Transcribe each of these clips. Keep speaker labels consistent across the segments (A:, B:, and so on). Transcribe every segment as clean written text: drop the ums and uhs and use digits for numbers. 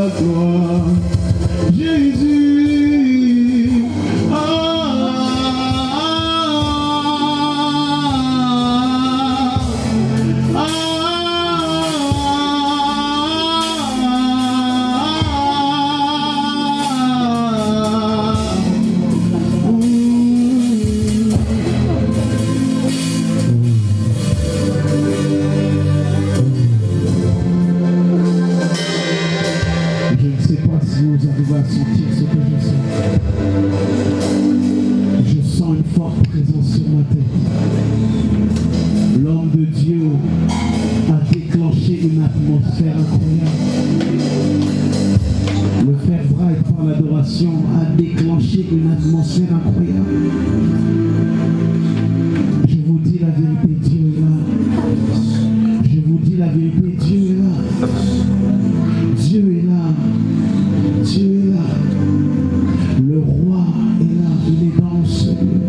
A: gloire. Jésus, je ne sais pas si vous arrivez à sentir ce que je sens. Je sens une forte présence sur ma tête. L'homme de Dieu a déclenché une atmosphère incroyable. Le frère Bright, par l'adoration, a déclenché une atmosphère incroyable. Je vous dis la vérité, Dieu est là. Je vous dis la vérité, Dieu est là. Dieu est là. Dieu est là. Le roi est là. Il est dans ce lieu.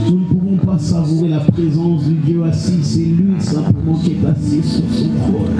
A: Nous ne pouvons pas savourer la présence du Dieu assis. C'est lui simplement qui est assis sur son trône.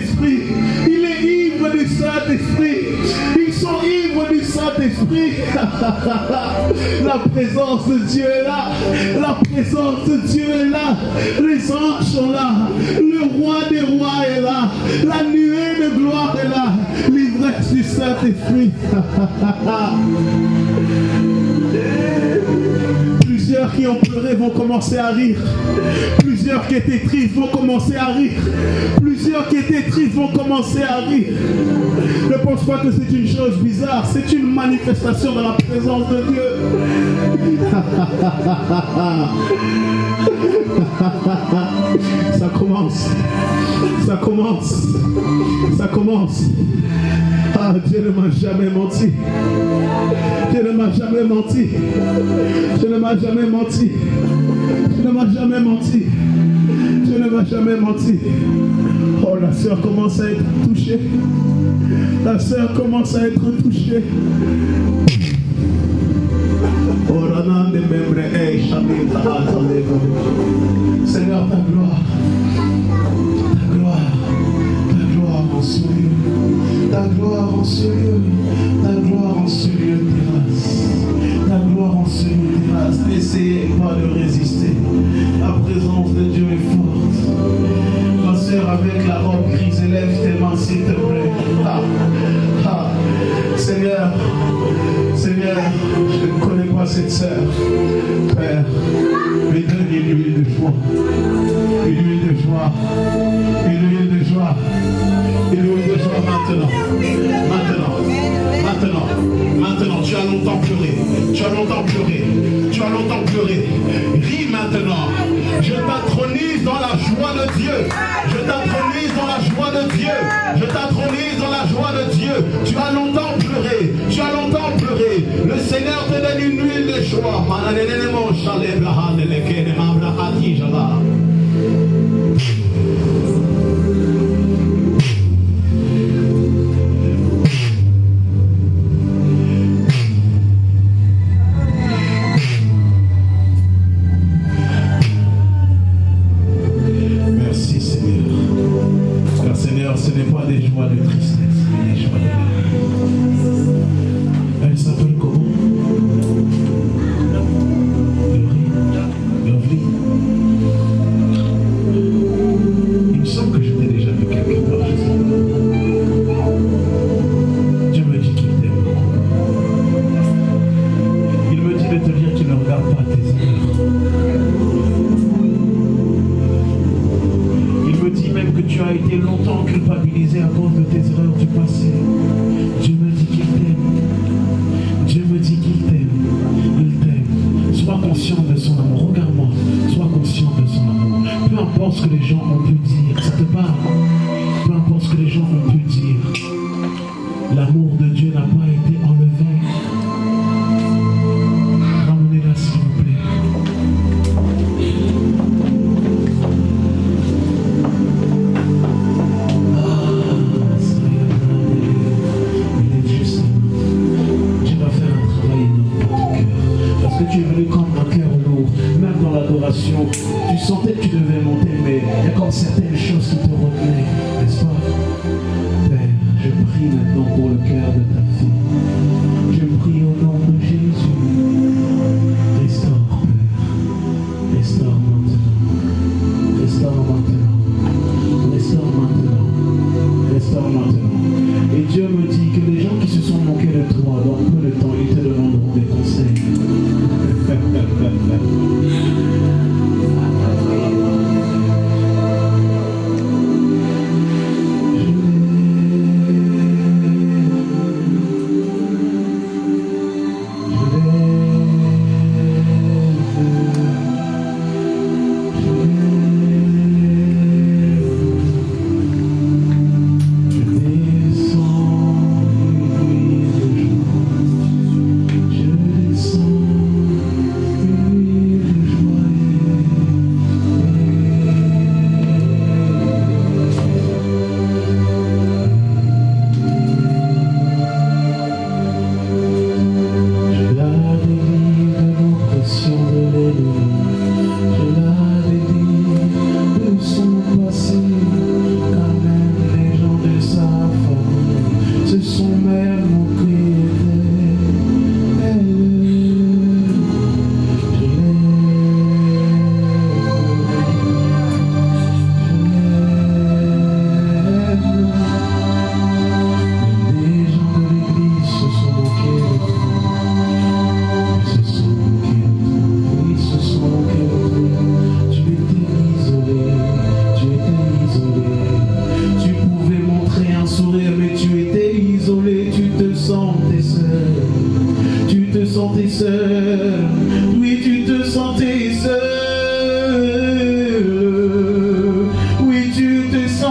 A: Saint-Esprit. Il est ivre du Saint-Esprit. Ils sont ivres du Saint-Esprit. La présence de Dieu est là. La présence de Dieu est là. Les anges sont là. Le roi des rois est là. La nuée de gloire est là. L'ivresse du Saint-Esprit. Plusieurs qui ont pleuré vont commencer à rire. Plusieurs qui étaient tristes vont commencer à rire. Plusieurs qui étaient tristes vont commencer à rire. Ne pense pas que c'est une chose bizarre. C'est une manifestation de la présence de Dieu. Ça commence. Ça commence. Ça commence. Ah, Dieu ne m'a jamais menti. Dieu ne m'a jamais menti. Dieu ne m'a jamais menti. Dieu ne m'a jamais menti. Dieu ne m'a jamais menti. Oh, la sœur commence à être touchée. La sœur commence à être touchée. Seigneur, ta gloire. Ta gloire. Ta gloire en ce lieu. Ta gloire en ce lieu. Ta gloire en ce lieu, terrasse. Ta gloire en ce lieu, terrasse. N'essayez pas de résister. La présence de Dieu est forte. Ma sœur avec la robe grise, élève tes mains s'il te plaît. Ah, ah. Seigneur, Seigneur, je ne connais pas cette sœur. Père, lui donne une huile de joie. Une huile de joie. Une huile de joie. Une huile de joie maintenant. Maintenant, tu as longtemps pleuré. Tu as longtemps pleuré. Tu as longtemps pleuré. Ris maintenant. Je t'intronise dans la joie de Dieu. Je t'intronise dans la joie de Dieu. Je t'intronise dans la joie de Dieu. Tu as longtemps pleuré. Tu as longtemps pleuré. Le Seigneur te donne une huile de joie. Ce n'est pas des joies de tristesse, mais des joies de larmes. Elle s'appelle comment? Lovely. Il me semble que je t'ai déjà vu quelque part. Dieu me dit qu'il t'aime. Il me dit de te dire qu'il ne regarde pas tes erreurs. Il me dit même que tu as été longtemps culpabilisé à cause de tes erreurs du passé. Dieu me dit qu'il t'aime. Dieu me dit qu'il t'aime. Il t'aime. Sois conscient de son amour. Regarde-moi. Sois conscient de son amour. Peu importe ce que les gens ont pu dire. Ça te parle. Peu importe ce que les gens ont pu dire. L'amour de Dieu n'a pas été enlevé. Ramenez-la s'il vous plaît. Tu es venu comme un cœur lourd, même dans l'adoration. Tu sentais que tu devais monter, mais il y a comme certaines choses qui te retenaient, n'est-ce pas? Père, je prie maintenant pour le cœur de ta fille. Je prie au nom de Jésus. Restaure, Père. Restaure maintenant. Restaure maintenant. Restaure maintenant. Restaure maintenant. Et Dieu me dit que les gens qui se sont moqués de toi, dans peu de temps, ils te demanderont des conseils.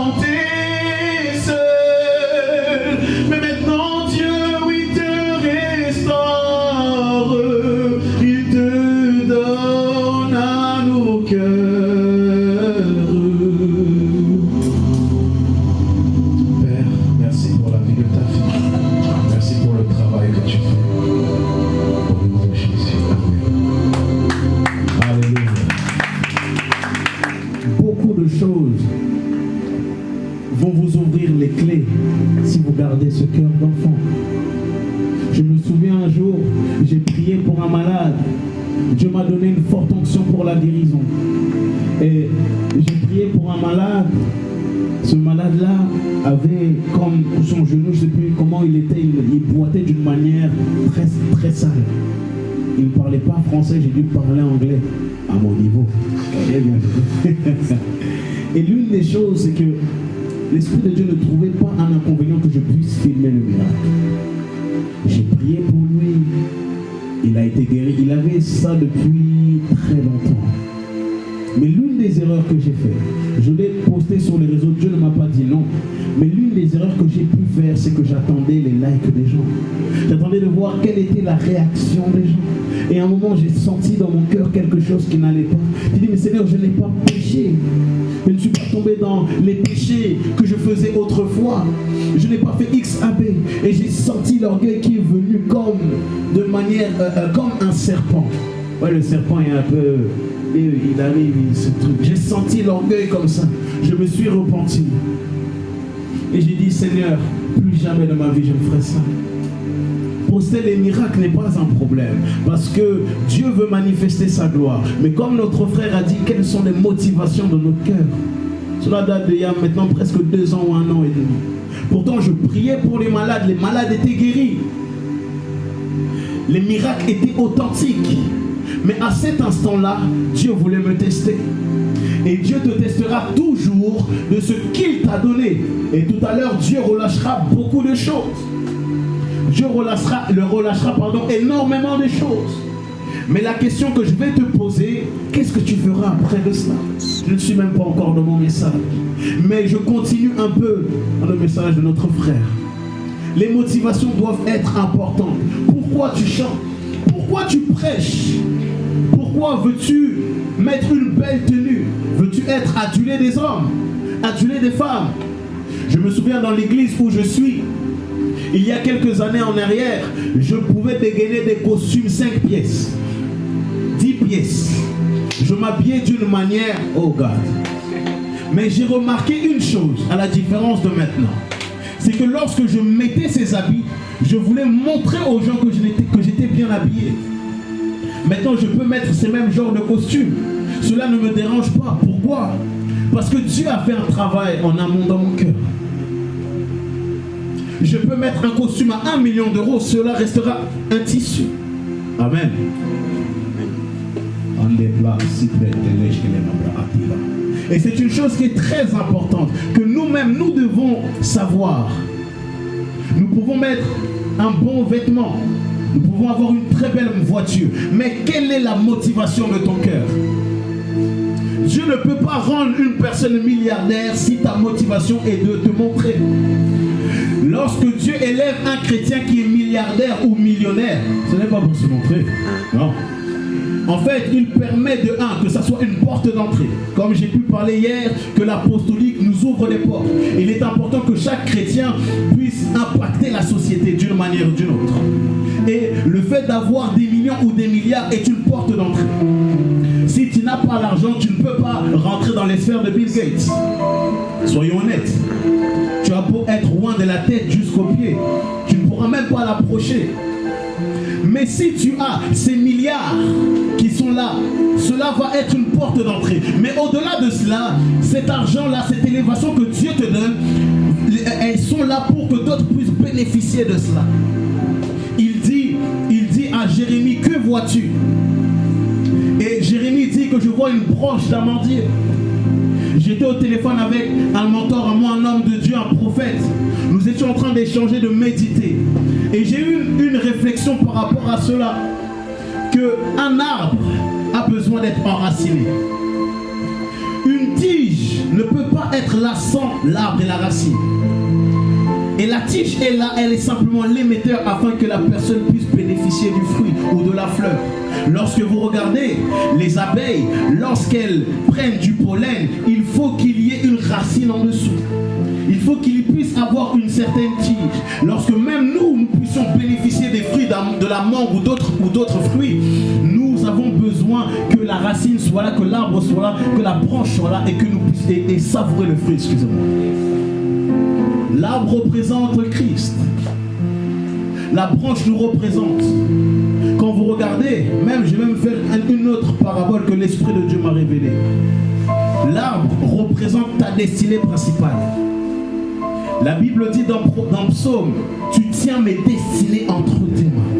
A: sentais seul. Mais maintenant Dieu, oui, te restaure. Il te donne à nos cœurs. Père, merci pour la vie de ta fille. Merci pour le travail que tu fais. Au nom de Jésus. Amen. Alléluia. Beaucoup de choses vont vous ouvrir les clés si vous gardez ce cœur d'enfant. Je me souviens un jour, j'ai prié pour un malade. Dieu m'a donné une forte onction pour la guérison. Et j'ai prié pour un malade. Ce malade-là avait comme son genou, je ne sais plus comment il était, il boitait d'une manière très, très sale. Il ne parlait pas français, j'ai dû parler anglais à mon niveau. Et l'une des choses, c'est que l'Esprit de Dieu ne trouvait pas un inconvénient que je puisse filmer le miracle. J'ai prié pour lui, il a été guéri, il avait ça depuis très longtemps. Mais l'une des erreurs que j'ai faites, je l'ai posté sur les réseaux, Dieu ne m'a pas dit non, mais l'une des erreurs que j'ai pu faire, c'est que j'attendais les likes des gens. J'attendais de voir quelle était la réaction des gens. Et à un moment, j'ai senti dans mon cœur quelque chose qui n'allait pas. J'ai dit, mais Seigneur, je n'ai pas péché. Je ne suis pas tombé dans les péchés que je faisais autrefois. Je n'ai pas fait X, A, B. Et j'ai senti l'orgueil qui est venu comme de manière, comme un serpent. Ouais, le serpent est un peu... Et il arrive, ce truc. J'ai senti l'orgueil comme ça. Je me suis repenti. Et j'ai dit, Seigneur, plus jamais de ma vie je ne ferai ça. Poster les miracles n'est pas un problème. Parce que Dieu veut manifester sa gloire. Mais comme notre frère a dit, quelles sont les motivations de notre cœur? Cela date d'il y a maintenant presque 2 ans ou 1 an et demi. Pourtant, je priais pour les malades étaient guéris. Les miracles étaient authentiques. Mais à cet instant-là, Dieu voulait me tester. Et Dieu te testera toujours de ce qu'il t'a donné. Et tout à l'heure, Dieu relâchera beaucoup de choses. Dieu relâchera énormément de choses. Mais la question que je vais te poser, qu'est-ce que tu feras après de cela? Je ne suis même pas encore dans mon message. Mais je continue un peu dans le message de notre frère. Les motivations doivent être importantes. Pourquoi tu chantes? Pourquoi tu prêches? Pourquoi veux-tu mettre une belle tenue? Veux-tu être adulé des hommes? Adulé des femmes? Je me souviens dans l'église où je suis, il y a quelques années en arrière, je pouvais dégainer des costumes 5 pièces, 10 pièces. Je m'habillais d'une manière, oh God. Mais j'ai remarqué une chose, à la différence de maintenant. C'est que lorsque je mettais ces habits, je voulais montrer aux gens que j'étais bien habillé. Maintenant, je peux mettre ces mêmes genres de costumes. Cela ne me dérange pas. Pourquoi? Parce que Dieu a fait un travail en amont dans mon cœur. Je peux mettre un costume à 1 million d'euros, cela restera un tissu. Amen. Et c'est une chose qui est très importante, que nous-mêmes, nous devons savoir. Nous pouvons mettre un bon vêtement, nous pouvons avoir une très belle voiture, mais quelle est la motivation de ton cœur? Dieu ne peut pas rendre une personne milliardaire si ta motivation est de te montrer. Lorsque Dieu élève un chrétien qui est milliardaire ou millionnaire, ce n'est pas pour se montrer. Non. En fait, il permet de que ça soit une porte d'entrée. Comme j'ai pu parler hier, que l'apostolique nous ouvre des portes. Il est important que chaque chrétien puisse impacter la société d'une manière ou d'une autre. Et le fait d'avoir des millions ou des milliards est une porte d'entrée. Si tu n'as pas l'argent, tu ne peux pas rentrer dans les sphères de Bill Gates. Soyons honnêtes. Tu as beau être loin de la tête jusqu'aux pieds, tu ne pourras même pas l'approcher. Mais si tu as ces milliards qui sont là, cela va être une porte d'entrée. Mais au-delà de cela, cet argent-là, cette élévation que Dieu te donne, elles sont là pour que d'autres puissent bénéficier de cela. Il dit à Jérémie, que vois-tu? Et Jérémie dit que je vois une branche d'amandier. J'étais au téléphone avec un mentor à moi, un homme de Dieu, un prophète. Nous étions en train d'échanger, de méditer. Et j'ai eu une réflexion par rapport à cela. Qu'un arbre a besoin d'être enraciné. Une tige ne peut pas être là sans l'arbre et la racine. Et la tige est là, elle est simplement l'émetteur afin que la personne puisse bénéficier du fruit ou de la fleur. Lorsque vous regardez les abeilles, lorsqu'elles prennent du pollen, il faut qu'il y ait une racine en dessous. Il faut qu'il puisse avoir une certaine tige. Lorsque même nous puissions bénéficier des fruits de la mangue ou d'autres fruits, nous avons besoin que la racine soit là, que l'arbre soit là, que la branche soit là et que nous puissions savourer le fruit, excusez-moi. L'arbre représente Christ. La branche nous représente. Quand vous regardez, je vais même faire une autre parabole que l'Esprit de Dieu m'a révélée. L'arbre représente ta destinée principale. La Bible dit dans Psaume, tu tiens mes destinées entre tes mains.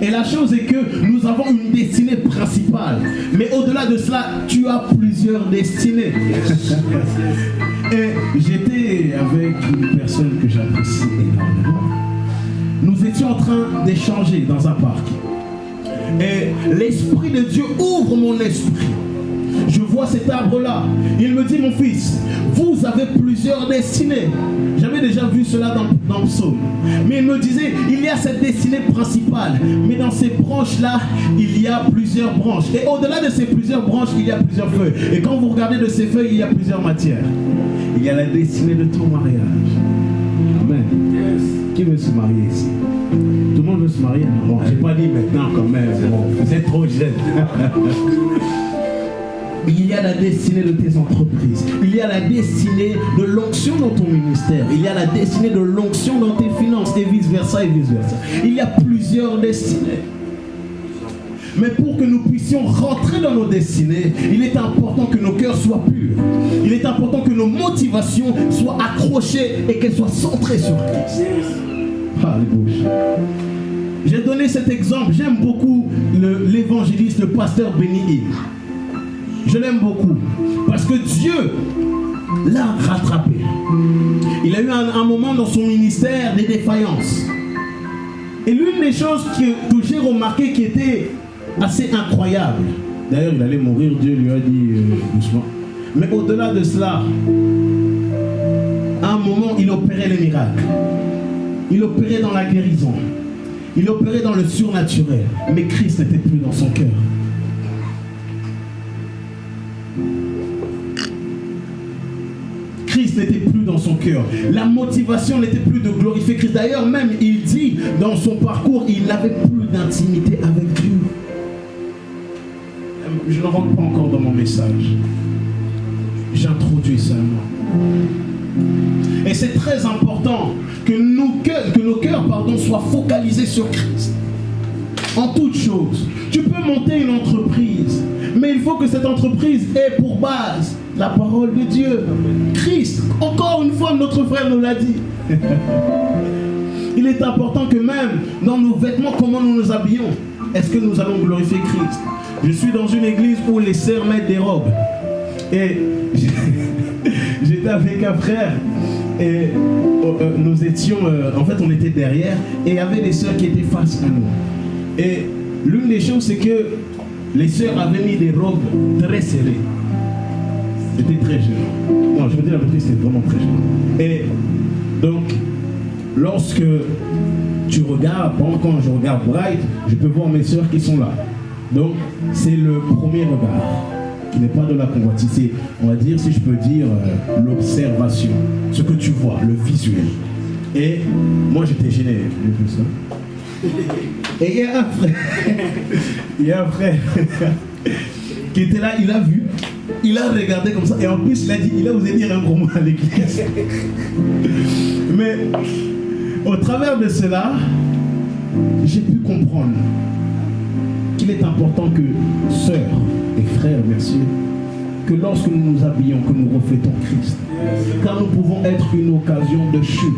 A: Et la chose est que nous avons une destinée principale. Mais au-delà de cela, tu as plusieurs destinées. Et j'étais avec une personne que j'apprécie énormément. Nous étions en train d'échanger dans un parc. Et l'Esprit de Dieu ouvre mon esprit. Je vois cet arbre-là. Il me dit, mon fils, vous avez plusieurs destinées. J'avais déjà vu cela dans le psaume. Mais il me disait, il y a cette destinée principale. Mais dans ces branches-là, il y a plusieurs branches. Et au-delà de ces plusieurs branches, il y a plusieurs feuilles. Et quand vous regardez de ces feuilles, il y a plusieurs matières. Il y a la destinée de ton mariage. Amen. Yes. Qui veut se marier ici? Tout le monde veut se marier? Bon, je n'ai pas dit maintenant quand même. Bon, vous êtes trop jeune. Il y a la destinée de tes entreprises. Il y a la destinée de l'onction dans ton ministère. Il y a la destinée de l'onction dans tes finances et vice-versa et vice-versa. Il y a plusieurs destinées. Mais pour que nous puissions rentrer dans nos destinées, il est important que nos cœurs soient purs. Il est important que nos motivations soient accrochées et qu'elles soient centrées sur Christ. Alléluia. J'ai donné cet exemple. J'aime beaucoup l'évangéliste, le pasteur Benny Hinn. Je l'aime beaucoup parce que Dieu l'a rattrapé. Il a eu un moment dans son ministère des défaillances. Et l'une des choses que j'ai remarqué qui était assez incroyable, d'ailleurs il allait mourir, Dieu lui a dit doucement. Mais au-delà de cela, à un moment il opérait les miracles. Il opérait dans la guérison. Il opérait dans le surnaturel. Mais Christ n'était plus dans son cœur. Christ n'était plus dans son cœur. La motivation n'était plus de glorifier Christ. D'ailleurs, même il dit dans son parcours, il n'avait plus d'intimité avec Dieu. Je ne rentre pas encore dans mon message. J'introduis seulement. Et c'est très important que nos cœurs soient focalisés sur Christ. En toute chose. Tu peux monter une entreprise, mais il faut que cette entreprise ait pour base la parole de Dieu. Christ, encore une fois, notre frère nous l'a dit. Il est important que même dans nos vêtements, comment nous nous habillons, est-ce que nous allons glorifier Christ? Je suis dans une église où les sœurs mettent des robes. Et j'étais avec un frère et nous étions, en fait on était derrière et il y avait des sœurs qui étaient face à nous. Et l'une des choses c'est que les sœurs avaient mis des robes très serrées. C'était très gênant. Non, je veux dire la vérité, c'était vraiment très gênant. Et donc, lorsque tu regardes, quand je regarde Bright, je peux voir mes sœurs qui sont là. Donc, c'est le premier regard, qui n'est pas de la convoitise. C'est, on va dire, si je peux dire, l'observation, ce que tu vois, le visuel. Et moi, j'étais gêné, j'ai vu ça. Et il y a un frère qui était là, il a vu, il a regardé comme ça, et en plus, il a dit, il a osé dire un gros mot à l'église. Mais, au travers de cela, j'ai pu comprendre qu'il est important que sœurs et frères, messieurs, que lorsque nous nous habillons, que nous reflétons Christ, car nous pouvons être une occasion de chute.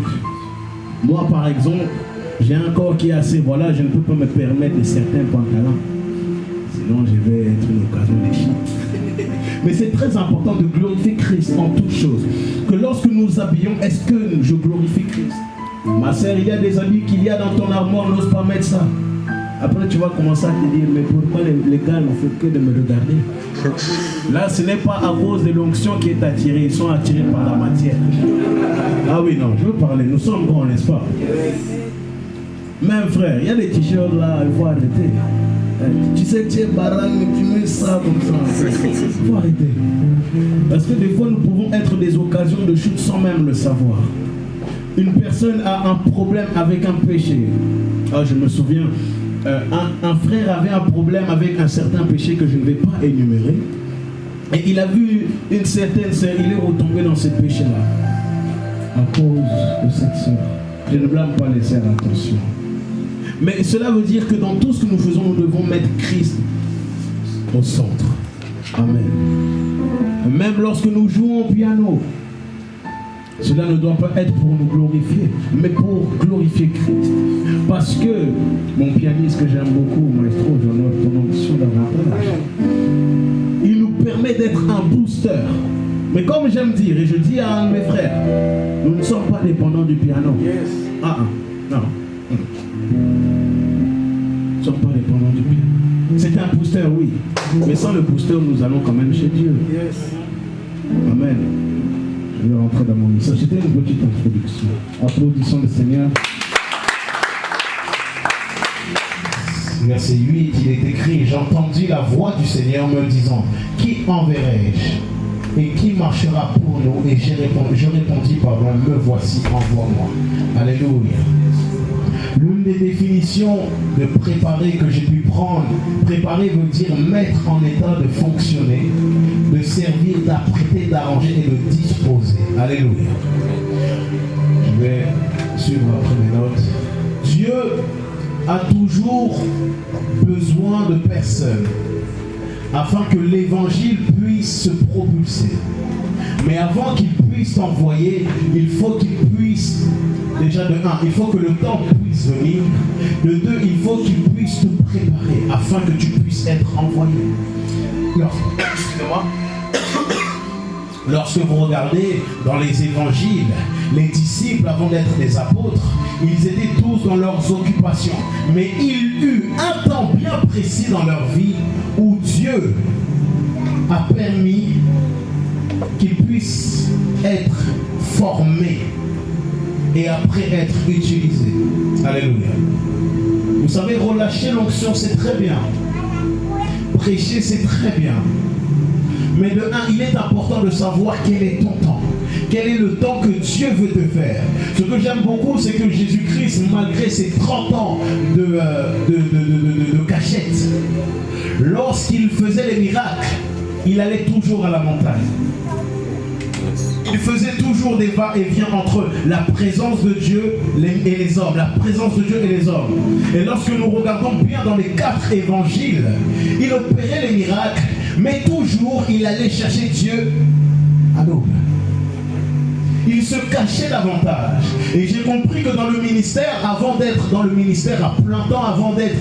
A: Moi, par exemple, j'ai un corps qui est assez, voilà, je ne peux pas me permettre de certains pantalons. Sinon, je vais être une occasion de chute. Mais c'est très important de glorifier Christ en toutes choses. Que lorsque nous nous habillons, est-ce que je glorifie Christ? Ma sœur, il y a des habits qu'il y a dans ton armoire, n'ose pas mettre ça. Après, tu vas commencer à te dire, mais pourquoi les gars ne font que de me regarder? Là, ce n'est pas à cause de l'onction qui est attirée, ils sont attirés par la matière. Ah oui, non, je veux parler, nous sommes grands, n'est-ce pas? Même frère, il y a des t-shirts là, il faut arrêter. Tu sais que tu es barang, mais tu mets ça comme ça. Il faut arrêter. Parce que des fois, nous pouvons être des occasions de chute sans même le savoir. Une personne a un problème avec un péché. Ah, je me souviens, un frère avait un problème avec un certain péché que je ne vais pas énumérer. Et il a vu une certaine sœur, il est retombé dans ce péché-là. À cause de cette sœur. Je ne blâme pas les sœurs, attention. Mais cela veut dire que dans tout ce que nous faisons, nous devons mettre Christ au centre. Amen. Même lorsque nous jouons au piano, cela ne doit pas être pour nous glorifier, mais pour glorifier Christ. Parce que mon pianiste que j'aime beaucoup, maestro, j'honore ton onction davantage, il nous permet d'être un booster. Mais comme j'aime dire, et je dis à mes frères, nous ne sommes pas dépendants du piano. Non. Nous ne sommes pas dépendants du piano. C'est un booster, oui. Mais sans le booster, nous allons quand même chez Dieu. Amen. Je vais rentrer dans mon message. C'était une petite introduction. Applaudissons le Seigneur. Verset 8, il est écrit: j'entendis la voix du Seigneur me disant, qui enverrai-je et qui marchera pour nous? Et je répondis, me voici, envoie-moi. Alléluia. L'une des définitions de préparer que j'ai pu prendre, préparer veut dire mettre en état de fonctionner, de servir, d'apprêter, d'arranger et de disposer. Alléluia. Je vais suivre après mes notes. Dieu a toujours besoin de personnes afin que l'évangile puisse se propulser. Mais avant qu'il puisse t'envoyer, il faut qu'il puisse, déjà de 1, il faut que le temps puisse venir. De 2, il faut qu'il puisse te préparer afin que tu puisses être envoyé. Excusez-moi. Lorsque vous regardez dans les évangiles, les disciples, avant d'être des apôtres, ils étaient tous dans leurs occupations. Mais il y eut un temps bien précis dans leur vie où Dieu a permis qu'ils puissent être formés et après être utilisés. Alléluia. Vous savez, relâcher l'onction, c'est très bien. Prêcher, c'est très bien. Mais de 1, il est important de savoir quel est ton temps. Quel est le temps que Dieu veut te faire. Ce que j'aime beaucoup, c'est que Jésus-Christ, malgré ses 30 ans de cachette, lorsqu'il faisait les miracles, il allait toujours à la montagne. Il faisait toujours des va-et-vient entre la présence de Dieu et les hommes. La présence de Dieu et les hommes. Et lorsque nous regardons bien dans les 4 évangiles, il opérait les miracles, mais toujours il allait chercher Dieu à double. Il se cachait davantage. Et j'ai compris que dans le ministère, avant d'être dans le ministère à plein temps, avant d'être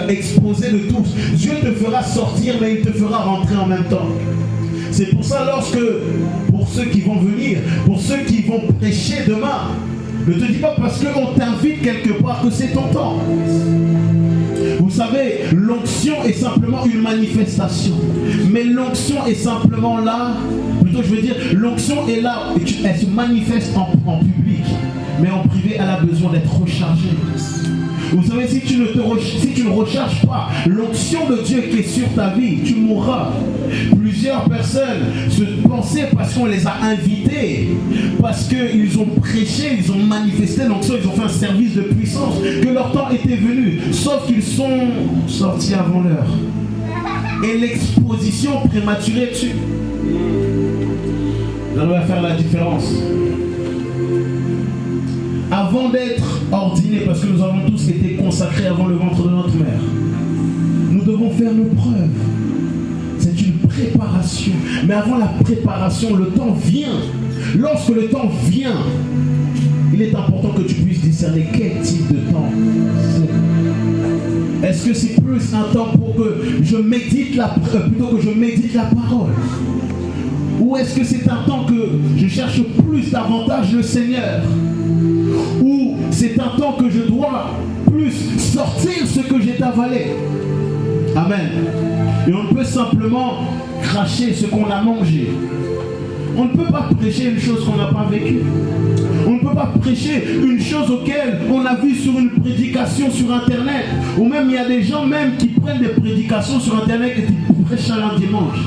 A: exposé de tous, Dieu te fera sortir, mais il te fera rentrer en même temps. C'est pour ça, pour ceux qui vont venir, pour ceux qui vont prêcher demain, ne te dis pas parce qu'on t'invite quelque part que c'est ton temps. Vous savez, l'onction est simplement une manifestation. Mais l'onction est simplement là, plutôt je veux dire, l'onction est là, et elle se manifeste en public. Mais en privé, elle a besoin d'être rechargée. Vous savez, si tu ne recharges pas l'onction de Dieu qui est sur ta vie, tu mourras. Plusieurs personnes se pensaient parce qu'on les a invités, parce qu'ils ont prêché, ils ont manifesté l'onction, ils ont fait un service de puissance, que leur temps était venu, sauf qu'ils sont sortis avant l'heure. Et l'exposition prématurée dessus. Nous allons faire la différence. Avant d'être ordinés, parce que nous avons tous été consacrés avant le ventre de notre mère, nous devons faire nos preuves. C'est une préparation. Mais avant la préparation, le temps vient. Lorsque le temps vient, il est important que tu puisses discerner quel type de temps c'est. Est-ce que c'est plus un temps pour que je médite plutôt que je médite la parole? Ou est-ce que c'est un temps que je cherche plus davantage le Seigneur? Ou c'est un temps que je dois plus sortir ce que j'ai avalé? Amen. Et on peut simplement cracher ce qu'on a mangé. On ne peut pas prêcher une chose qu'on n'a pas vécue. On ne peut pas prêcher une chose auquel on a vu sur une prédication sur Internet. Ou même il y a des gens même qui prennent des prédications sur Internet et qui prêchent un dimanche.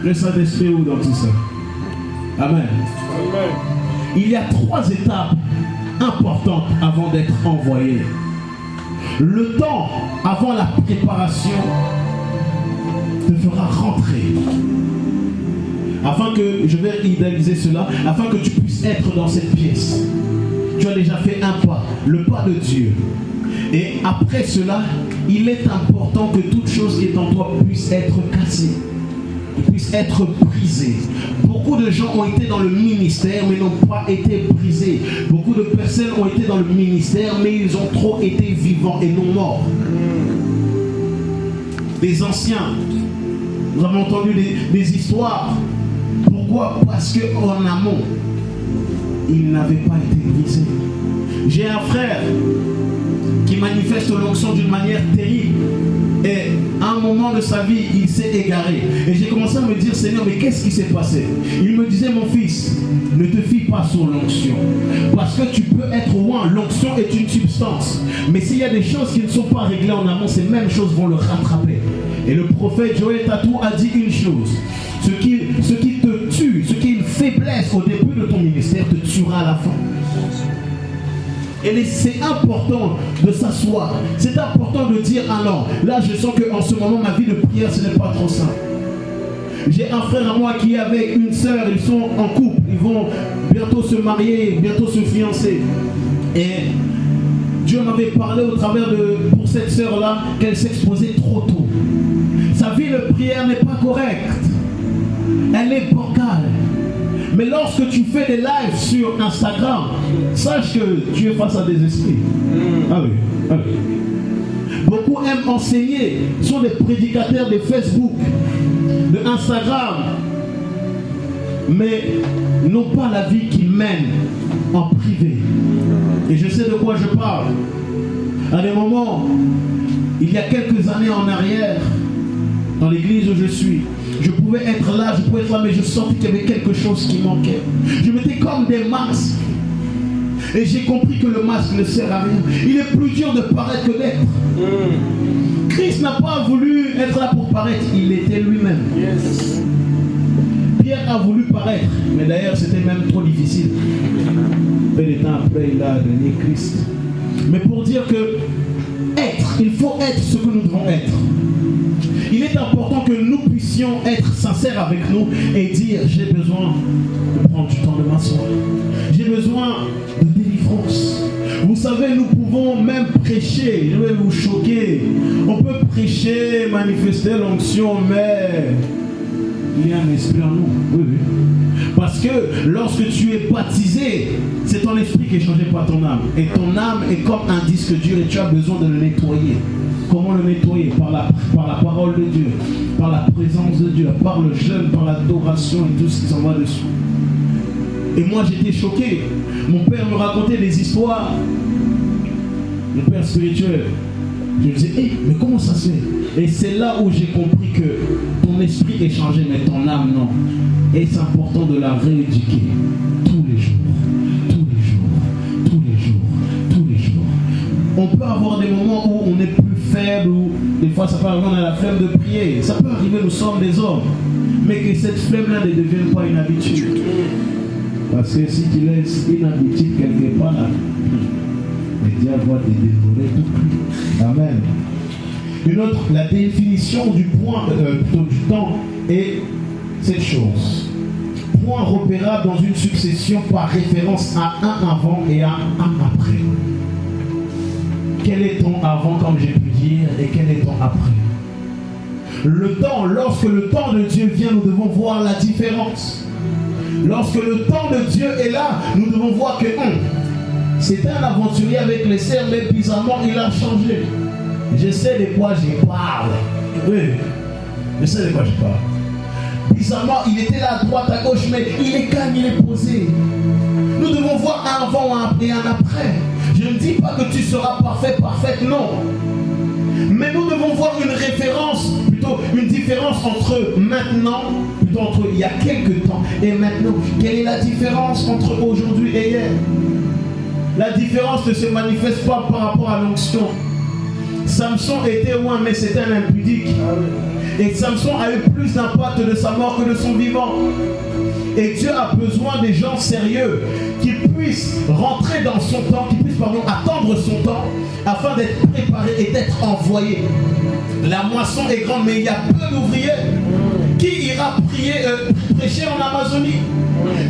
A: Le Saint-Esprit où dans tout ça? Amen. Amen. Il y a 3 étapes importantes avant d'être envoyé. Le temps avant la préparation te fera rentrer. Afin que, je vais idéaliser cela, afin que tu puisses être dans cette pièce. Tu as déjà fait un pas, le pas de Dieu. Et après cela, il est important que toute chose qui est en toi puisse être cassée, puisse être brisée. Beaucoup de gens ont été dans le ministère mais n'ont pas été brisés. Beaucoup de personnes ont été dans le ministère mais ils ont trop été vivants et non morts. Des anciens, nous avons entendu des histoires. Pourquoi? Parce qu'en amont, ils n'avaient pas été brisés. J'ai un frère qui manifeste l'onction d'une manière terrible. Et à un moment de sa vie, il s'est égaré. Et j'ai commencé à me dire, Seigneur, mais qu'est-ce qui s'est passé? Il me disait, mon fils, ne te fie pas sur l'onction. Parce que tu peux être loin. L'onction est une substance. Mais s'il y a des choses qui ne sont pas réglées en amont, ces mêmes choses vont le rattraper. Et le prophète Joël Tatou a dit une chose. Ce qui te tue, ce qui est une faiblesse au début de ton ministère, te tuera à la fin. Et c'est important de s'asseoir. C'est important de dire, ah non, là je sens qu'en ce moment ma vie de prière ce n'est pas trop simple. J'ai un frère à moi qui est avec une sœur, ils sont en couple, ils vont bientôt se marier, bientôt se fiancer. Et Dieu m'avait parlé au travers pour cette sœur-là, qu'elle s'exposait trop tôt. Sa vie de prière n'est pas correcte. Elle est bancale. Mais lorsque tu fais des lives sur Instagram, sache que tu es face à des esprits. Ah oui, ah oui. Beaucoup aiment enseigner, sont des prédicateurs de Facebook, de Instagram, mais n'ont pas la vie qu'ils mènent en privé. Et je sais de quoi je parle. À des moments, il y a quelques années en arrière, dans l'église où je suis, je pouvais être là, mais je sentais qu'il y avait quelque chose qui manquait. Je mettais comme des masques. Et j'ai compris que le masque ne sert à rien. Il est plus dur de paraître que d'être. Christ n'a pas voulu être là pour paraître, il était lui-même. Yes. Pierre a voulu paraître, mais d'ailleurs c'était même trop difficile. Peu de temps après, il a donné Christ. Mais pour dire que il faut être ce que nous devons être. Il est important que nous puissions être sincères avec nous et dire, j'ai besoin de prendre du temps de m'asseoir. J'ai besoin de délivrance. Vous savez, nous pouvons même prêcher. Je vais vous choquer. On peut prêcher, manifester l'onction, mais il y a un esprit en nous. Oui, oui. Parce que lorsque tu es baptisé, c'est ton esprit qui est changé par ton âme. Et ton âme est comme un disque dur et tu as besoin de le nettoyer. Comment le nettoyer? Par la parole de Dieu, par la présence de Dieu, par le jeûne, par l'adoration et tout ce qui s'en va dessus. Et moi j'étais choqué. Mon père me racontait des histoires. Mon père spirituel. Je me disais, hey, mais comment ça se fait? Et c'est là où j'ai compris que ton esprit est changé, mais ton âme non. Et c'est important de la rééduquer tous les jours. Tous les jours. Tous les jours. Tous les jours. On peut avoir des moments où on est plus faible, ou des fois ça peut arriver, on a la flemme de prier. Ça peut arriver, nous sommes des hommes. Mais que cette flemme-là ne devienne pas une habitude. Parce que si tu laisses une habitude quelque part, le diable va te dévorer tout. Amen. Une autre, la définition du point, du temps est cette chose. Point repérable dans une succession par référence à un avant et à un après. Quel est ton avant, comme j'ai pu dire, et quel est ton après? Le temps, lorsque le temps de Dieu vient, nous devons voir la différence. Lorsque le temps de Dieu est là, nous devons voir que c'était un aventurier avec les cerfs, mais bizarrement, il a changé. Je sais de quoi je parle. Oui, je sais de quoi je parle. Bizarrement, il était là à droite, à gauche, mais il est calme, il est posé. Nous devons voir un avant et un après. Je ne dis pas que tu seras parfait, parfaite, non. Mais nous devons voir une référence, plutôt une différence entre maintenant, plutôt entre il y a quelques temps et maintenant. Quelle est la différence entre aujourd'hui et hier? La différence ne se manifeste pas par rapport à l'onction. Samson était loin, mais c'était un impudique. Et Samson a eu plus d'impact de sa mort que de son vivant. Et Dieu a besoin des gens sérieux qui puissent rentrer dans son temps, qui puissent attendre son temps afin d'être préparés et d'être envoyés. La moisson est grande, mais il y a peu d'ouvriers. Qui ira prêcher en Amazonie?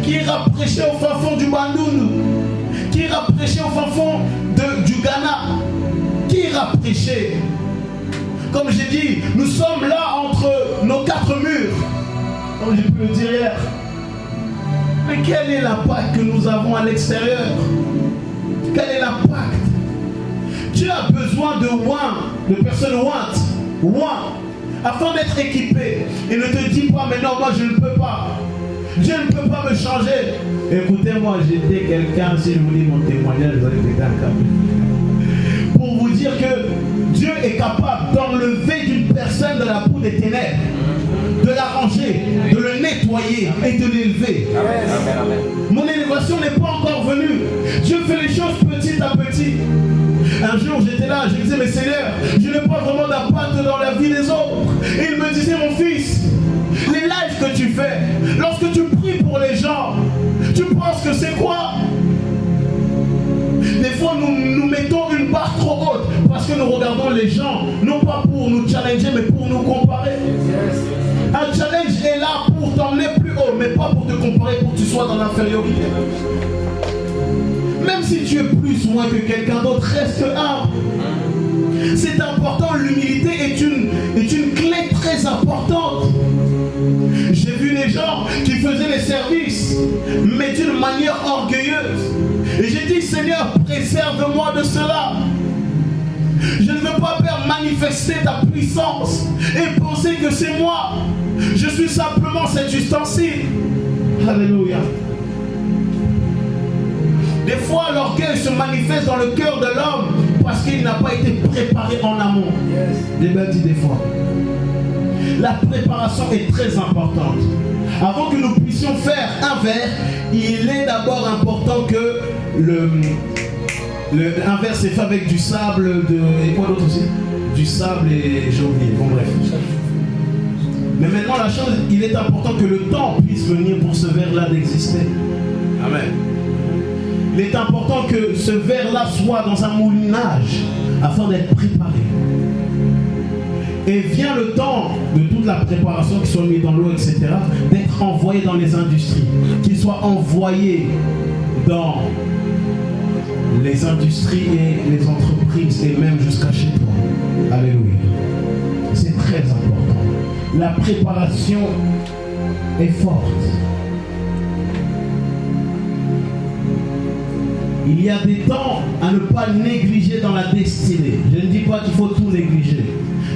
A: Qui ira prêcher au fin fond du Bandundu? Qui ira prêcher au fin fond du Ghana? Qui ira prêcher? Comme j'ai dit, nous sommes là entre nos quatre murs, comme j'ai pu le dire hier. Mais quel est l'impact que nous avons à l'extérieur? Quel est l'impact? Dieu a besoin de personnes ointes, afin d'être équipé. Il ne te dit pas, mais non, moi je ne peux pas. Dieu ne peut pas me changer. Écoutez-moi, j'étais quelqu'un, si je vous dis mon témoignage, vous allez péter un câble. Pour vous dire que Dieu est capable d'enlever d'une personne de la boue des ténèbres, de l'arranger, de le nettoyer et de l'élever. Mon élévation n'est pas encore venue. Dieu fait les choses petit à petit. Un jour j'étais là, je disais, mais Seigneur, je n'ai pas vraiment d'impact dans la vie des autres. Et il me disait, mon fils, les lives que tu fais, lorsque tu pries pour les gens, tu penses que c'est quoi? Des fois nous mettons une barre trop haute parce que nous regardons les gens, non pas pour nous challenger, mais pour nous comparer. Un challenge est là pour t'emmener plus haut, mais pas pour te comparer, pour que tu sois dans l'infériorité. Même si tu es plus loin que quelqu'un d'autre, reste humble. C'est important, l'humilité est une clé très importante. J'ai vu des gens qui faisaient les services, mais d'une manière orgueilleuse. Et j'ai dit, Seigneur, préserve-moi de cela. Je ne veux pas faire manifester ta puissance et penser que c'est moi. Je suis simplement cet ustensile. Alléluia. Des fois, l'orgueil se manifeste dans le cœur de l'homme parce qu'il n'a pas été préparé en amont. J'ai bien dit des fois. La préparation est très importante. Avant que nous puissions faire un verre, il est d'abord important que un verre s'est fait avec du sable, et quoi d'autre aussi? Du sable et j'ai oublié. Bon bref. Mais maintenant la chose, il est important que le temps puisse venir pour ce verre-là d'exister. Amen. Il est important que ce verre-là soit dans un moulinage afin d'être préparé. Et vient le temps de toute la préparation qui soit mise dans l'eau, etc., d'être envoyé dans les industries, qu'il soit envoyé dans les industries et les entreprises et même jusqu'à chez toi. Alléluia. C'est très important. La préparation est forte. Il y a des temps à ne pas négliger dans la destinée. Je ne dis pas qu'il faut tout négliger.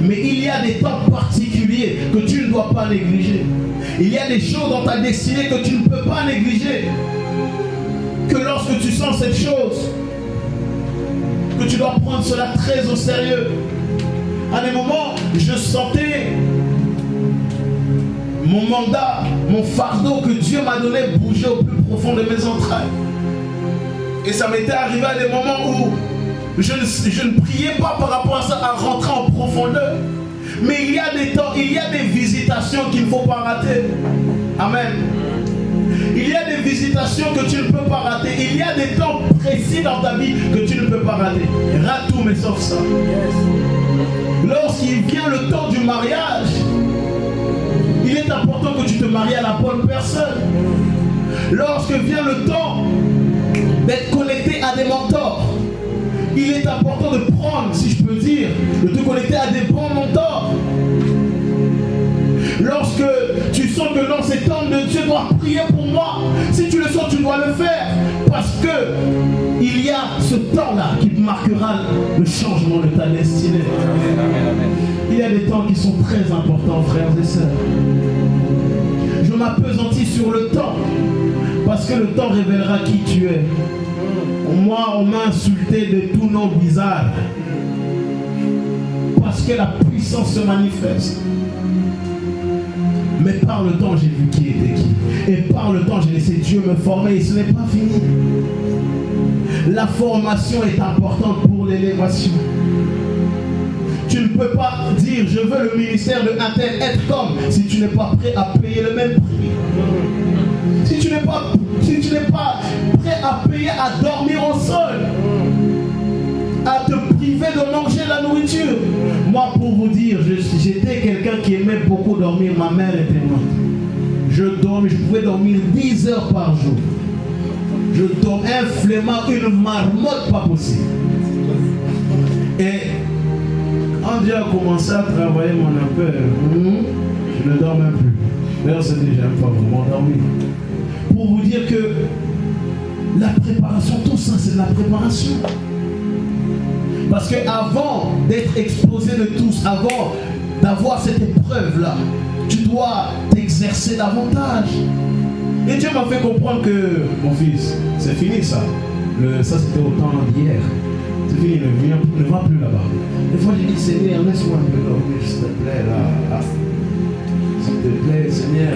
A: Mais il y a des temps particuliers que tu ne dois pas négliger. Il y a des choses dans ta destinée que tu ne peux pas négliger. Que lorsque tu sens cette chose, que tu dois prendre cela très au sérieux. À des moments, je sentais mon mandat, mon fardeau que Dieu m'a donné bouger au plus profond de mes entrailles. Et ça m'était arrivé à des moments où je ne priais pas par rapport à ça, à rentrer en profondeur. Mais il y a des temps, il y a des visitations qu'il ne faut pas rater. Amen. Il y a des visitations que tu ne peux pas rater. Il y a des temps précis dans ta vie que tu ne peux pas rater. Rate tout, mais sauf ça. Lorsqu'il vient le temps du mariage, il est important que tu te maries à la bonne personne. Lorsque vient le temps d'être connecté à des mentors, il est important de prendre, si je peux dire, de te connecter à des bons mentors. Lorsque tu sens que dans ces temps de Dieu doit prier pour moi, si tu le sens, tu dois le faire. Parce que il y a ce temps-là qui marquera le changement de ta destinée. Il y a des temps qui sont très importants, frères et sœurs. Je m'appesantis sur le temps, parce que le temps révélera qui tu es. Moi, on m'a insulté de tous nos bizarres. parce que la puissance se manifeste. Mais par le temps, j'ai vu qui était qui. Et par le temps, j'ai laissé Dieu me former et ce n'est pas fini. La formation est importante pour l'élévation. Tu ne peux pas dire je veux le ministère de un tel être comme si tu n'es pas prêt à payer le même prix. Si tu n'es pas prêt à payer à dormir au sol, à te priver de manger la nourriture. Moi, pour vous dire, j'étais quelqu'un qui aimait beaucoup dormir. Ma mère était morte. Je pouvais dormir 10 heures par jour. Je dormais un flemmard, une marmotte pas possible. Et quand Dieu a commencé à travailler mon appel, je ne dormais plus. D'ailleurs, c'était déjà pas vraiment dormir. Pour vous dire que la préparation, tout ça, c'est de la préparation. Parce qu'avant d'être exposé de tous, avant d'avoir cette épreuve-là, tu dois t'exercer davantage. Et Dieu m'a fait comprendre que, mon fils, c'est fini ça. Ça c'était au temps d'hier. C'est fini, ne va plus là-bas. Des fois j'ai dit, Seigneur, laisse-moi un peu dormir, s'il te plaît, là. S'il te plaît, Seigneur.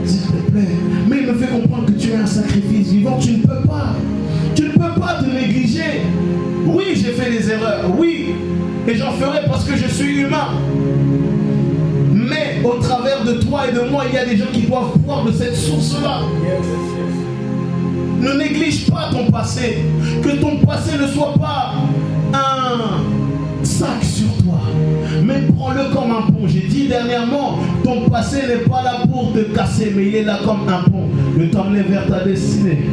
A: S'il te plaît. Mais il me fait comprendre que tu es un sacrifice vivant. Tu ne peux pas. Tu ne peux pas te négliger. Oui, j'ai fait des erreurs. Oui. Et j'en ferai parce que je suis humain. Mais au travers de toi et de moi, il y a des gens qui doivent boire de cette source-là. Ne néglige pas ton passé. Que ton passé ne soit pas un sac sur toi. Mais prends-le comme un pont. J'ai dit dernièrement, ton passé n'est pas là pour te casser, mais il est là comme un pont. De t'emmener vers ta destinée.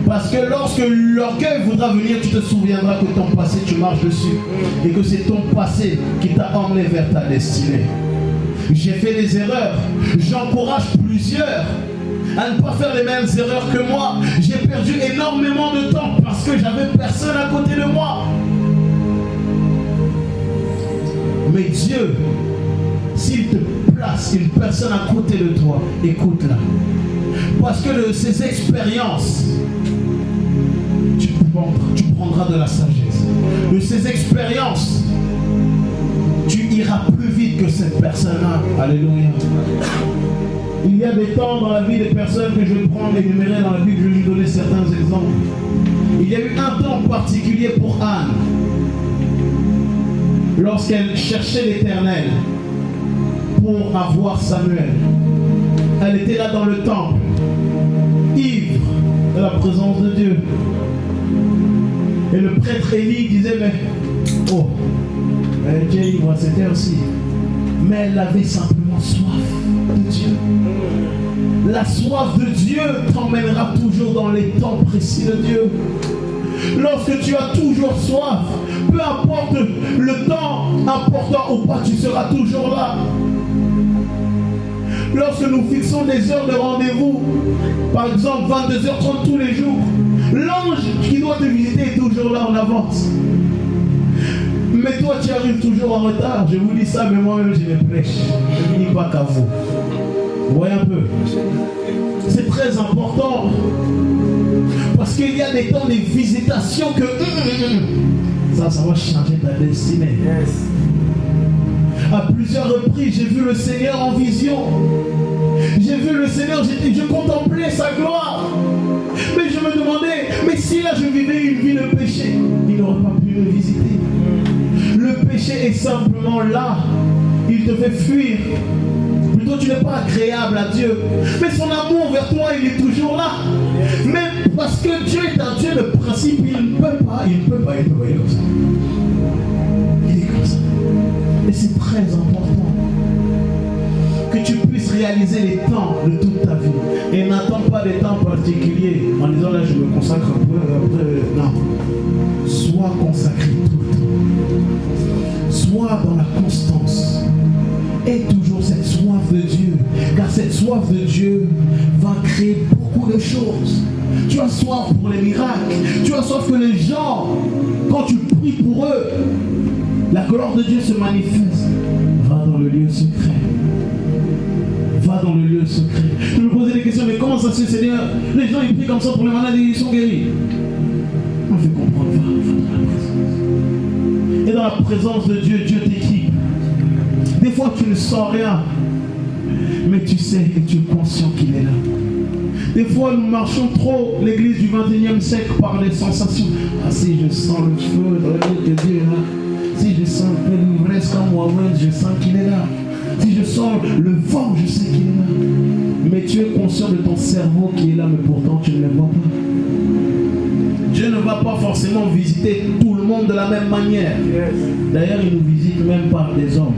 A: Parce que lorsque l'orgueil voudra venir, tu te souviendras que ton passé, tu marches dessus. Et que c'est ton passé qui t'a emmené vers ta destinée. J'ai fait des erreurs. J'encourage plusieurs à ne pas faire les mêmes erreurs que moi. J'ai perdu énormément de temps parce que j'avais personne à côté de moi. Mais Dieu, s'il te place une personne à côté de toi, écoute-la. Parce que de ces expériences, tu prendras de la sagesse. De ces expériences, tu iras plus vite que cette personne-là. Alléluia. Il y a des temps dans la vie des personnes que je prends énumérées dans la Bible, je vais lui donner certains exemples. Il y a eu un temps particulier pour Anne. Lorsqu'elle cherchait l'Éternel pour avoir Samuel. Elle était là dans le temple, ivre de la présence de Dieu. Et le prêtre Élie disait, mais oh, Dieu est ivre à cette heure-ci. Mais elle avait simplement soif de Dieu. La soif de Dieu t'emmènera toujours dans les temps précis de Dieu. Lorsque tu as toujours soif, peu importe le temps important ou pas, tu seras toujours là. Lorsque nous fixons des heures de rendez-vous, par exemple 22h30 tous les jours, l'ange qui doit te visiter est toujours là en avance. Mais toi tu arrives toujours en retard. Je vous dis ça, mais moi-même je les prêche. Je ne dis pas qu'à vous. Vous voyez un peu. C'est très important. Parce qu'il y a des temps de visitation que ça va changer ta destinée. Yes. À plusieurs reprises, j'ai vu le Seigneur en vision. J'ai vu le Seigneur, je contemplais sa gloire. Mais je me demandais, mais si là je vivais une vie de péché, il n'aurait pas pu me visiter. Le péché est simplement là. Il te fait fuir. Plutôt tu n'es pas agréable à Dieu. Mais son amour vers toi, il est toujours là. Mais parce que Dieu est un Dieu de principe, il ne peut pas, il est comme ça. Il est comme ça. Et c'est très important que tu puisses réaliser les temps de toute ta vie. Et n'attends pas des temps particuliers en disant là je me consacre un peu. Non. Sois consacré tout le temps. Sois dans la constance. Aie toujours cette soif de Dieu. Car cette soif de Dieu va créer beaucoup de choses. Tu as soif pour les miracles. Tu as soif que les gens, quand tu pries pour eux, la gloire de Dieu se manifeste. Va dans le lieu secret. Va dans le lieu secret. Je me posais des questions, mais comment ça se fait, Seigneur? Les gens ils prient comme ça pour les malades et ils sont guéris. On fait comprendre, va dans la présence. Et dans la présence de Dieu, Dieu t'équipe. Des fois, tu ne sens rien, mais tu sais et tu es conscient qu'il est là. Des fois, nous marchons trop l'église du 21e siècle par les sensations. Ah, si je sens le feu dans l'œil de Dieu est là. Si je sens une l'ivresse comme Mohamed, je sens qu'il est là. Si je sens le vent, je sais qu'il est là. Mais tu es conscient de ton cerveau qui est là, mais pourtant tu ne le vois pas. Dieu ne va pas forcément visiter tout le monde de la même manière. D'ailleurs, il nous visite même par des hommes.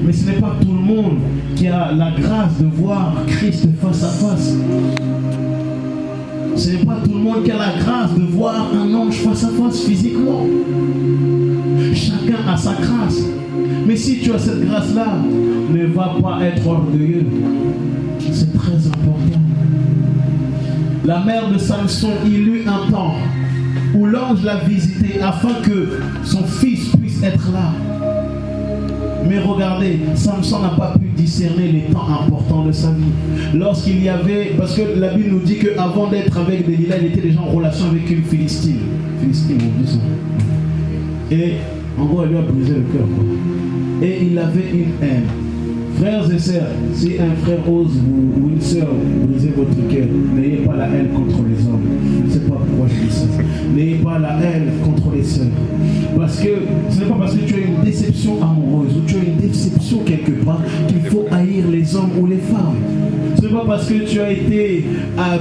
A: Mais ce n'est pas tout le monde qui a la grâce de voir Christ face à face. Ce n'est pas tout le monde qui a la grâce de voir un ange face à face physiquement. Chacun a sa grâce. Mais si tu as cette grâce-là, ne va pas être orgueilleux. C'est très important. La mère de Samson, il eut un temps où l'ange l'a visité afin que son fils puisse être là. Mais regardez, Samson n'a pas pu discerner les temps importants de sa vie. Lorsqu'il y avait, parce que la Bible nous dit qu'avant d'être avec Delilah, il était déjà en relation avec une Philistine. Philistine, on dit ça. Et en gros, elle lui a brisé le cœur. Et il avait une haine. Frères et sœurs, si un frère ose ou une sœur briser votre cœur, n'ayez pas la haine contre les hommes. Je ne sais pas pourquoi je dis ça. N'ayez pas la haine contre les sœurs. Parce que ce n'est pas parce que tu as une déception amoureuse ou tu as une déception quelque part qu'il faut haïr les hommes ou les femmes. Ce n'est pas parce que tu as été,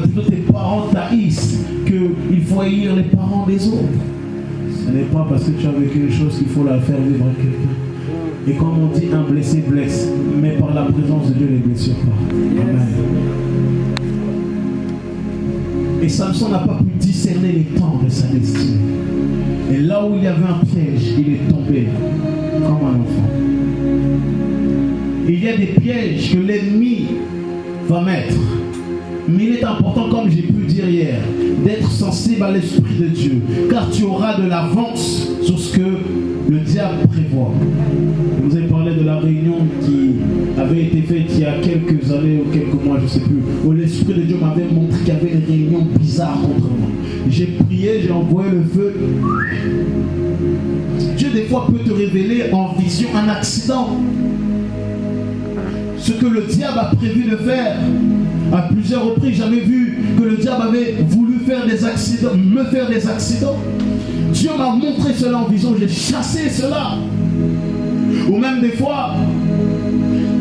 A: plutôt tes parents t'haïssent qu'il faut haïr les parents des autres. Ce n'est pas parce que tu as vécu une chose qu'il faut la faire vivre à quelqu'un. Et comme on dit, un blessé blesse, mais par la présence de Dieu, les blessures pas. Amen. Et Samson n'a pas pu discerner les temps de sa destinée. Et là où il y avait un piège, il est tombé comme un enfant. Il y a des pièges que l'ennemi va mettre. Mais il est important, comme j'ai pu dire hier, d'être sensible à l'Esprit de Dieu. Car tu auras de l'avance sur ce que le diable prévoit. Je vous ai parlé de la réunion qui avait été faite il y a quelques années ou quelques mois, je ne sais plus, où l'Esprit de Dieu m'avait montré qu'il y avait une réunion bizarre contre moi. J'ai prié, j'ai envoyé le feu. Dieu des fois peut te révéler en vision un accident. Ce que le diable a prévu de faire. À plusieurs reprises, j'avais vu que le diable avait voulu faire des accidents, me faire des accidents. Dieu m'a montré cela en vision, j'ai chassé cela. Ou même des fois,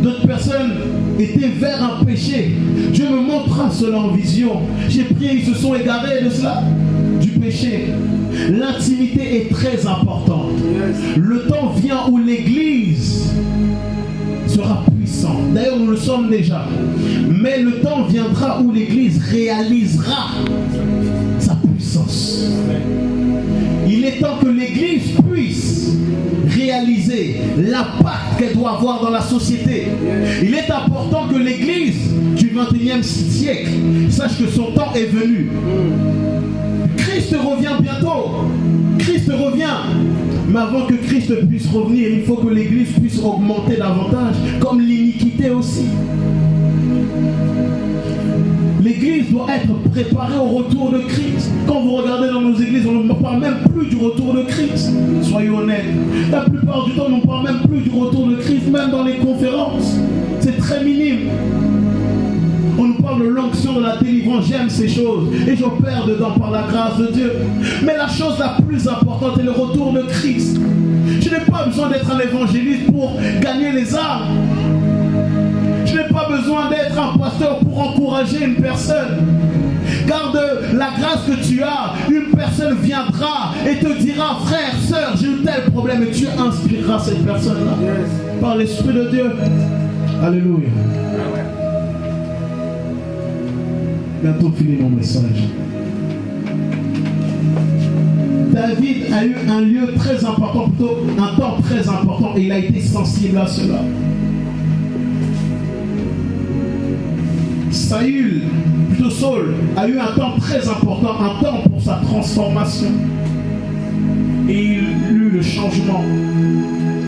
A: d'autres personnes étaient vers un péché. Dieu me montra cela en vision. J'ai prié, ils se sont égarés de cela, du péché. L'intimité est très importante. Le temps vient où l'Église sera puissante. D'ailleurs, nous le sommes déjà. Mais le temps viendra où l'Église réalisera sa puissance. Il est temps que l'Église puisse réaliser l'impact qu'elle doit avoir dans la société. Il est important que l'Église du 21e siècle sache que son temps est venu. Christ revient bientôt. Christ revient. Mais avant que Christ puisse revenir, il faut que l'Église puisse augmenter davantage, comme l'iniquité aussi. L'Église doit être préparée au retour de Christ. Quand vous regardez dans nos églises, on ne parle même plus du retour de Christ. Soyez honnêtes. La plupart du temps, on ne parle même plus du retour de Christ, même dans les conférences. C'est très minime. On nous parle de l'onction de la délivrance. J'aime ces choses et j'opère dedans par la grâce de Dieu. Mais la chose la plus importante est le retour de Christ. Je n'ai pas besoin d'être un évangéliste pour gagner les âmes. Je n'ai pas besoin d'être un pasteur pour encourager une personne. Car de la grâce que tu as, une personne viendra et te dira, frère, sœur, j'ai eu tel problème, et tu inspireras cette personne-là par l'Esprit de Dieu. Alléluia. Bientôt fini mon message. David a eu un lieu très important, plutôt un temps très important, et il a été sensible à cela. Saül, a eu un temps très important, un temps pour sa transformation. Et il eut le changement.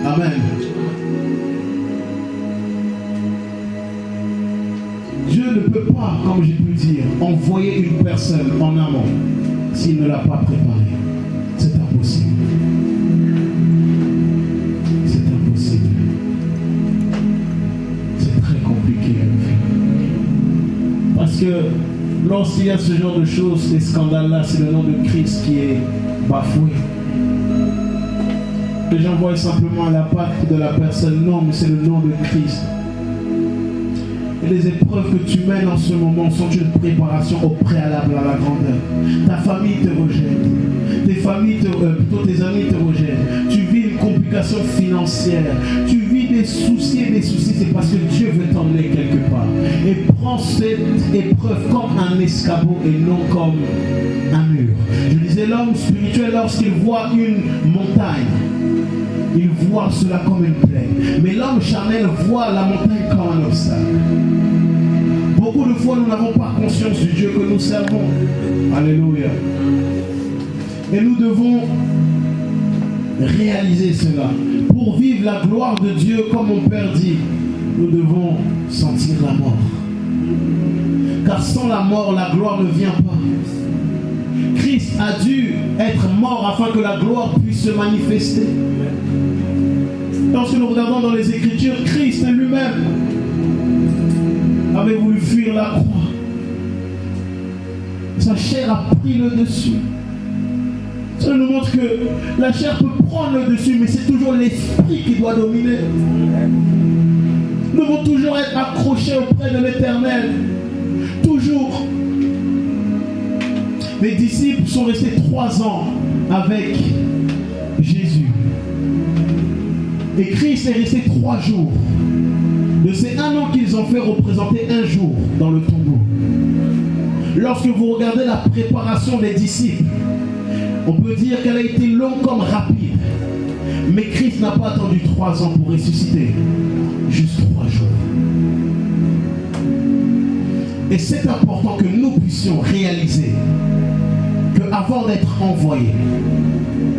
A: Amen. Dieu ne peut pas, comme j'ai pu dire, envoyer une personne en amont s'il ne l'a pas préparée. C'est impossible. que lorsqu'il y a ce genre de choses, ces scandales-là, c'est le nom de Christ qui est bafoué. Les gens voient simplement l'impact de la personne. Non, mais c'est le nom de Christ. Et les épreuves que tu mènes en ce moment sont une préparation au préalable à la grandeur. Ta famille te rejette. Plutôt tes amis te rejettent. Tu vis une complication financière. Tu vis des soucis et des soucis. C'est parce que Dieu veut t'emmener quelque part. Et prends cette épreuve comme un escabeau et non comme un mur. Je disais, l'homme spirituel, lorsqu'il voit une montagne, il voit cela comme une plaie. Mais l'homme charnel voit la montagne comme un obstacle. Beaucoup de fois, nous n'avons pas conscience du Dieu que nous servons. Alléluia. Et nous devons réaliser cela. Pour vivre la gloire de Dieu, comme mon Père dit, nous devons sentir la mort. Car sans la mort, la gloire ne vient pas. Christ a dû être mort afin que la gloire puisse se manifester. Lorsque nous regardons dans les Écritures, Christ lui-même avait voulu fuir la croix. Sa chair a pris le dessus. Ça nous montre que la chair peut prendre le dessus, mais c'est toujours l'esprit qui doit dominer. Nous devons toujours être accrochés auprès de l'Éternel. Toujours. Les disciples sont restés 3 ans avec Jésus. Et Christ est resté 3 jours. De ces 1 an qu'ils ont fait représenter 1 jour dans le tombeau. Lorsque vous regardez la préparation des disciples, on peut dire qu'elle a été longue comme rapide. Mais Christ n'a pas attendu 3 ans pour ressusciter. Juste 3 jours. Et c'est important que nous puissions réaliser qu'avant d'être envoyé,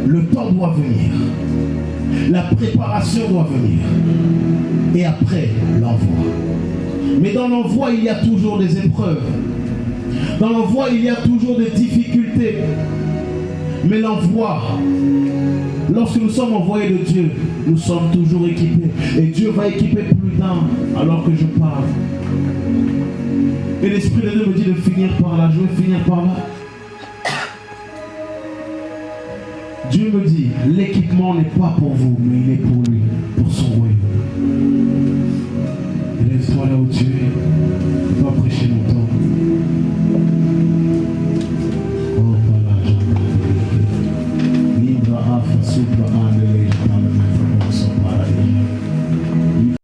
A: le temps doit venir. La préparation doit venir. Et après, l'envoi. Mais dans l'envoi, il y a toujours des épreuves. Dans l'envoi, il y a toujours des difficultés. Mais l'envoi, lorsque nous sommes envoyés de Dieu, nous sommes toujours équipés. Et Dieu va équiper plus d'un alors que je parle. Et l'Esprit de Dieu me dit de finir par là. Je vais finir par là. Dieu me dit, l'équipement n'est pas pour vous, mais il est pour lui, pour son royaume. Lève-toi là où tu es. Ne pas prêcher longtemps. Oh, voilà, Libre, Afa, Supra, Andele.